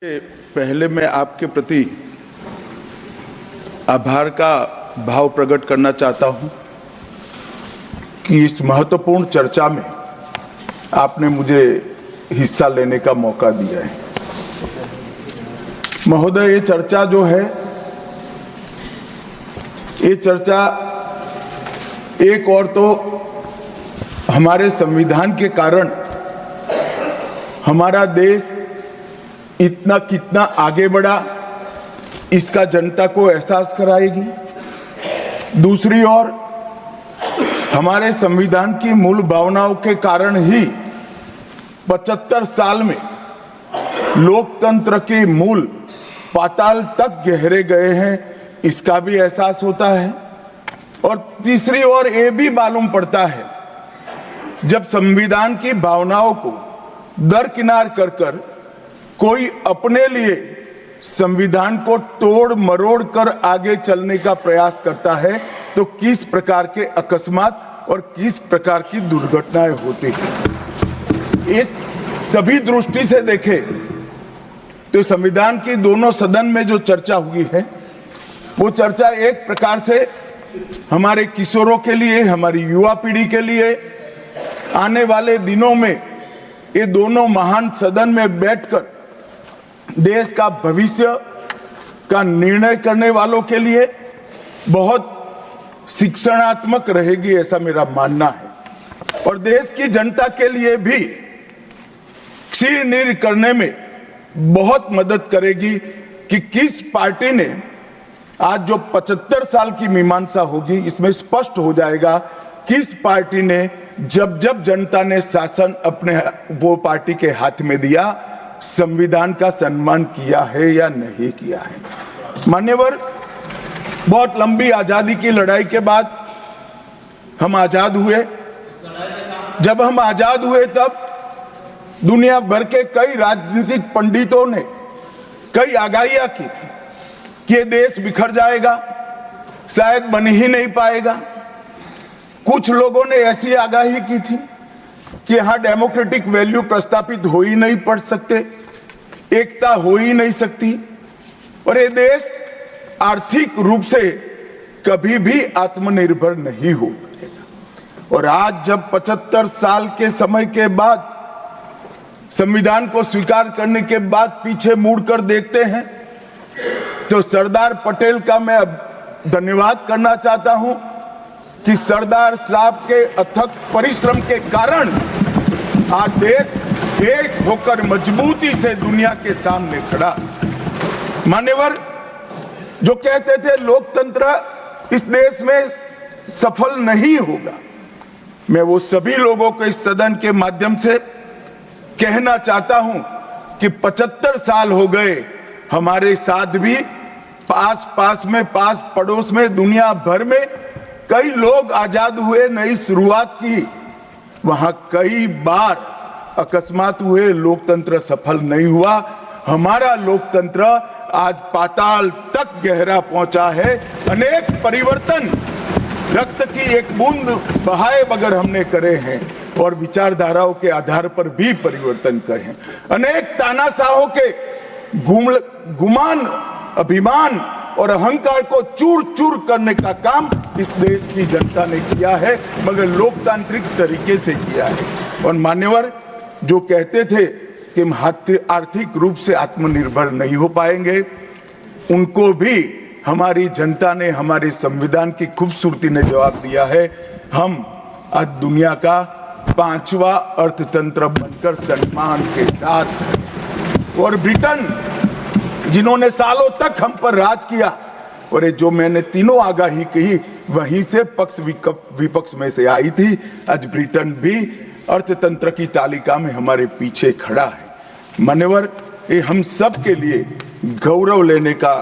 पहले मैं आपके प्रति आभार का भाव प्रकट करना चाहता हूं कि इस महत्वपूर्ण चर्चा में आपने मुझे हिस्सा लेने का मौका दिया है। महोदय, ये चर्चा जो है, ये चर्चा एक और तो हमारे संविधान के कारण हमारा देश इतना कितना आगे बढ़ा इसका जनता को एहसास कराएगी। दूसरी ओर हमारे संविधान की मूल भावनाओं के कारण ही 75 साल में लोकतंत्र के मूल पाताल तक गहरे गए हैं, इसका भी एहसास होता है। और तीसरी ओर ये भी मालूम पड़ता है, जब संविधान की भावनाओं को दरकिनार कर कोई अपने लिए संविधान को तोड़ मरोड़ कर आगे चलने का प्रयास करता है तो किस प्रकार के अकस्मात और किस प्रकार की दुर्घटनाएं होती हैं। इस सभी दृष्टि से देखें तो संविधान की दोनों सदन में जो चर्चा हुई है, वो चर्चा एक प्रकार से हमारे किशोरों के लिए, हमारी युवा पीढ़ी के लिए आने वाले दिनों में ये दोनों महान सदन में बैठकर देश का भविष्य का निर्णय करने वालों के लिए बहुत शिक्षणात्मक रहेगी, ऐसा मेरा मानना है। और देश की जनता के लिए भी क्षीर नीर करने में बहुत मदद करेगी कि किस पार्टी ने आज जो 75 साल की मीमांसा होगी, इसमें स्पष्ट हो जाएगा किस पार्टी ने जब जब जनता ने शासन अपने वो पार्टी के हाथ में दिया, संविधान का सम्मान किया है या नहीं किया है। मान्यवर, बहुत लंबी आजादी की लड़ाई के बाद हम आजाद हुए। जब हम आजाद हुए तब दुनिया भर के कई राजनीतिक पंडितों ने कई आगाहियां की थी कि ये देश बिखर जाएगा, शायद बन ही नहीं पाएगा। कुछ लोगों ने ऐसी आगाही की थी कि यहां डेमोक्रेटिक वैल्यू प्रस्तापित हो ही नहीं पड़ सकते, एकता हो ही नहीं सकती और ये देश आर्थिक रूप से कभी भी आत्मनिर्भर नहीं हो पाएगा। और आज जब 75 साल के समय के बाद संविधान को स्वीकार करने के बाद पीछे मुड़कर देखते हैं तो सरदार पटेल का मैं धन्यवाद करना चाहता हूं कि सरदार साहब के अथक परिश्रम के कारण आज देश एक होकर मजबूती से दुनिया के सामने खड़ा। मान्यवर, जो कहते थे लोकतंत्र इस देश में सफल नहीं होगा, मैं वो सभी लोगों को इस सदन के माध्यम से कहना चाहता हूं कि 75 साल हो गए, हमारे साथ भी पास पड़ोस में दुनिया भर में कई लोग आजाद हुए, नई शुरुआत की, वहां कई बार अकस्मात हुए, लोकतंत्र सफल नहीं हुआ। हमारा लोकतंत्र आज पाताल तक गहरा पहुंचा है। अनेक परिवर्तन रक्त की एक बूंद बहाए बगैर हमने करे हैं और विचारधाराओं के आधार पर भी परिवर्तन करे हैं। अनेक तानाशाहों के गुमान, अभिमान और अहंकार को चूर चूर करने का काम इस देश की जनता ने किया है, मगर लोकतांत्रिक तरीके से किया है। और मान्यवर, जो कहते थे कि हम आर्थिक रूप से आत्मनिर्भर नहीं हो पाएंगे, उनको भी हमारी जनता ने, हमारे संविधान की खूबसूरती ने जवाब दिया है। हम आज दुनिया का 5वां अर्थतंत्र बनकर सम्मान के साथ, और ब्रिटेन जिन्होंने सालों तक हम पर राज किया, और ये जो मैंने तीनों आगाही कही वहीं से पक्ष विपक्ष में से आई थी, आज ब्रिटेन भी अर्थतंत्र की तालिका में हमारे पीछे खड़ा है। मान्यवर, ये हम सब के लिए गौरव लेने का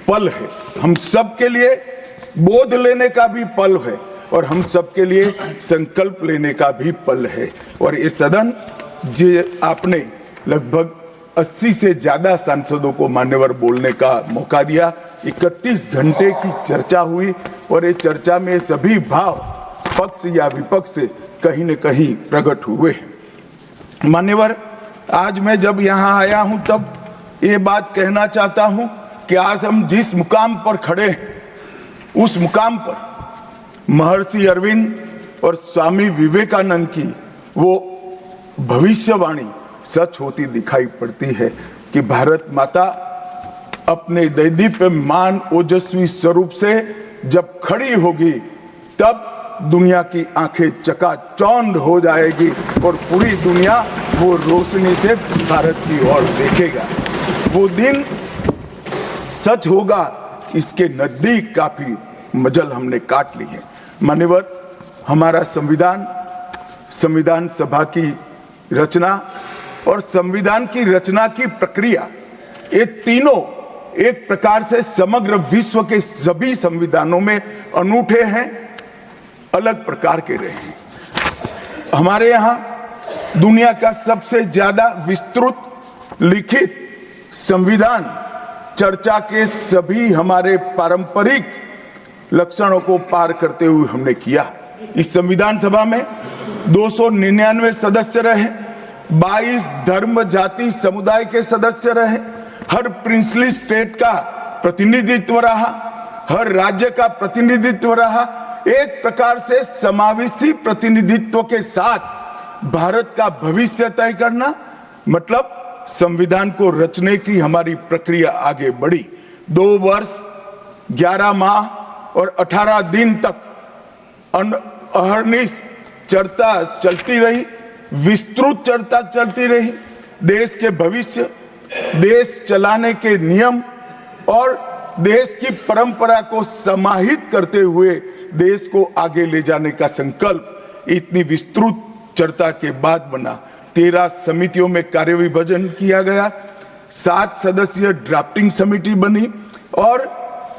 पल है, हम सब के लिए बोध लेने का भी पल है और हम सब के लिए संकल्प लेने का भी पल है। और ये सदन जे आपने लगभग 80 से ज्यादा सांसदों को मान्यवर बोलने का मौका दिया, 31 घंटे की चर्चा हुई और ये चर्चा में सभी भाव पक्ष या विपक्ष से कहीं न कहीं प्रकट हुए। मान्यवर, आज मैं जब यहाँ आया हूं तब ये बात कहना चाहता हूं कि आज हम जिस मुकाम पर खड़े हैं, उस मुकाम पर महर्षि अरविंद और स्वामी विवेकानंद की वो भविष्यवाणी सच होती दिखाई पड़ती है कि भारत माता अपने दैदीप्यमान ओजस्वी स्वरूप से जब खड़ी होगी तब दुनिया की आंखें चकाचौंध हो जाएगी और पूरी दुनिया वो रोशनी से भारत की ओर देखेगा। वो दिन सच होगा, इसके नजदीक काफी मजल हमने काट ली है। मान्यवर, हमारा संविधान सभा की रचना और संविधान की रचना की प्रक्रिया, ये तीनों एक प्रकार से समग्र विश्व के सभी संविधानों में अनूठे हैं, अलग प्रकार के रहे हैं। हमारे यहाँ दुनिया का सबसे ज्यादा विस्तृत लिखित संविधान चर्चा के सभी हमारे पारंपरिक लक्षणों को पार करते हुए हमने किया। इस संविधान सभा में 299 सदस्य रहे, 22 धर्म जाति समुदाय के सदस्य रहे, हर प्रिंसली स्टेट का प्रतिनिधित्व रहा, हर राज्य का प्रतिनिधित्व रहा। एक प्रकार से समावेशी प्रतिनिधित्व के साथ भारत का भविष्य तय करना, मतलब संविधान को रचने की हमारी प्रक्रिया आगे बढ़ी। 2 वर्ष 11 माह और 18 दिन तक अहर्निश चर्चा चलती रही, विस्तृत चर्चा चलती रही। देश के भविष्य, देश चलाने के नियम और देश की परंपरा को समाहित करते हुए देश को आगे ले जाने का संकल्प इतनी विस्तृत चर्चा के बाद बना। 13 समितियों में कार्य विभाजन किया गया, 7 सदस्यीय ड्राफ्टिंग समिति बनी और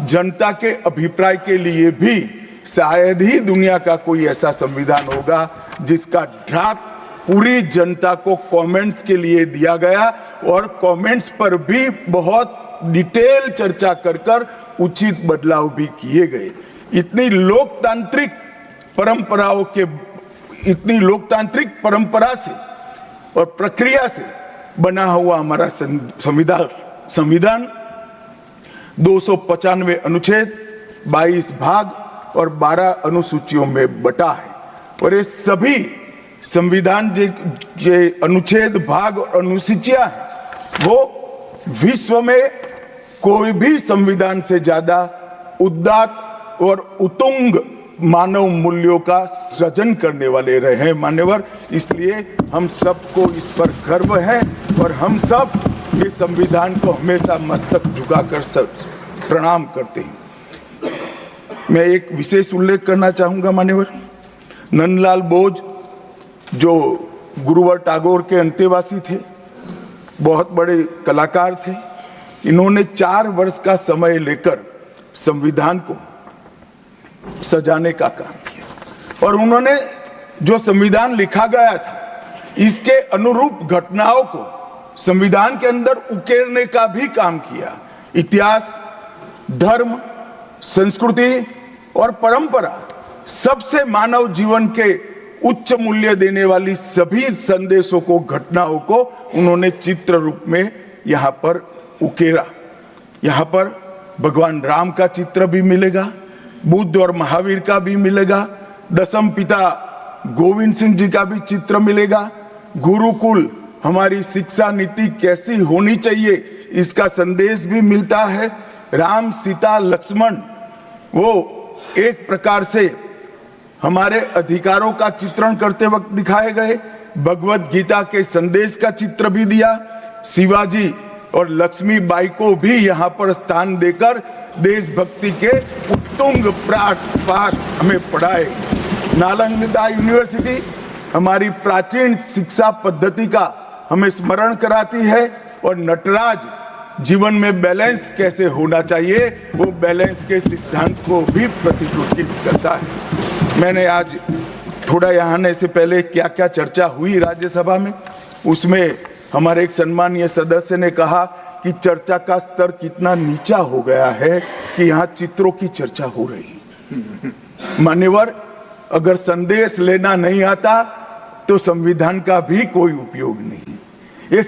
जनता के अभिप्राय के लिए भी शायद ही दुनिया का कोई ऐसा संविधान होगा जिसका ड्राफ्ट पूरी जनता को कमेंट्स के लिए दिया गया और कमेंट्स पर भी बहुत डिटेल चर्चा कर उचित बदलाव भी किए गए। इतनी लोकतांत्रिक परंपरा से और प्रक्रिया से बना हुआ हमारा संविधान 295 अनुच्छेद, 22 भाग और 12 अनुसूचियों में बटा है। और ये सभी संविधान के अनुच्छेद, भाग और अनुसूचियां हैं, वो विश्व में कोई भी संविधान से ज्यादा उदात्त और उत्तुंग मानव मूल्यों का सृजन करने वाले रहे हैं। मान्यवर, इसलिए हम सबको इस पर गर्व है और हम सब ये संविधान को हमेशा मस्तक झुकाकर प्रणाम करते हैं। मैं एक विशेष उल्लेख करना चाहूंगा मान्यवर, नंदलाल बोस जो गुरुवर टैगोर के अंतेवासी थे, बहुत बड़े कलाकार थे। इन्होंने 4 वर्ष का समय लेकर संविधान को सजाने का काम किया और उन्होंने जो संविधान लिखा गया था इसके अनुरूप घटनाओं को संविधान के अंदर उकेरने का भी काम किया। इतिहास, धर्म, संस्कृति और परंपरा, सबसे मानव जीवन के उच्च मूल्य देने वाली सभी संदेशों को, घटनाओं को उन्होंने चित्र रूप में यहाँ पर उकेरा। यहाँ पर भगवान राम का चित्र भी मिलेगा, बुद्ध और महावीर का भी मिलेगा, दशम पिता गोविंद सिंह जी का भी चित्र मिलेगा। गुरुकुल, हमारी शिक्षा नीति कैसी होनी चाहिए, इसका संदेश भी मिलता है। राम, सीता, लक्ष्मण वो एक प्रकार से हमारे अधिकारों का चित्रण करते वक्त दिखाए गए। भगवत गीता के संदेश का चित्र भी दिया। शिवाजी और लक्ष्मीबाई को भी यहाँ पर स्थान देकर देशभक्ति के उत्तुंग पाठ हमें पढ़ाए। नालंदा यूनिवर्सिटी हमारी प्राचीन शिक्षा पद्धति का हमें स्मरण कराती है और नटराज जीवन में बैलेंस कैसे होना चाहिए, वो बैलेंस के सिद्धांत को भी प्रतिरूपित करता है। मैंने आज थोड़ा यहाँ आने से पहले क्या क्या चर्चा हुई राज्यसभा में, उसमें हमारे एक सम्मानीय सदस्य ने कहा कि चर्चा का स्तर कितना नीचा हो गया है कि यहाँ चित्रों की चर्चा हो रही। मान्यवर, अगर संदेश लेना नहीं आता तो संविधान का भी कोई उपयोग नहीं। ये